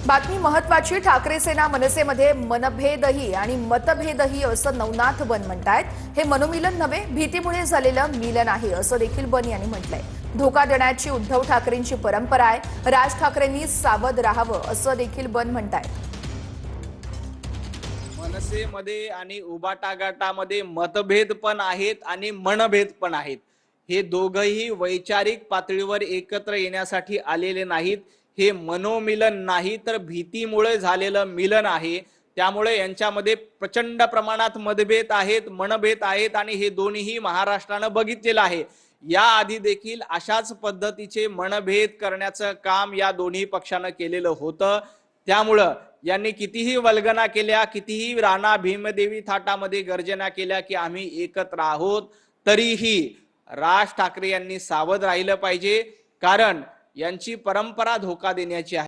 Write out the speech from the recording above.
बातमी महत्वाची. ठाकरे सेना मनसेमध्ये मनभेदही आणि मतभेदही असं नवनाथ बन म्हणतायत. हे मनोमिलन नव्हे, भीतीमुळे झालेलं मिलन आहे असं देखील बन यांनी म्हटलंय. धोका देण्याची उद्धव ठाकरेंची परंपरा आहे. राज ठाकरेंनी सावध राहावं असं देखील बन म्हणतायत. मनसेमध्ये आणि उबाटा गटामध्ये मतभेद पण आहेत आणि मनभेद पण आहेत. हे दोघंही वैचारिक पातळीवर एकत्र येण्यासाठी आलेले नाहीत. हे मनोमिलन नाही तर भीतीमुळे झालेलं मिलन आहे. त्यामुळे यांच्यामध्ये प्रचंड प्रमाणात मतभेद आहेत, मनभेद आहेत आणि हे दोन्हीही महाराष्ट्रानं बघितलेलं आहे. याआधी देखील अशाच पद्धतीचे मनभेद करण्याचं काम या दोन्ही पक्षानं केलेलं होतं. त्यामुळं यांनी कितीही वल्गना केल्या, कितीही राणा भीमदेवी थाटामध्ये गर्जना केल्या की आम्ही एकत्र आहोत, तरीही राज ठाकरे यांनी सावध राहिलं पाहिजे. कारण यांची परंपरा धोका देण्याची आहे.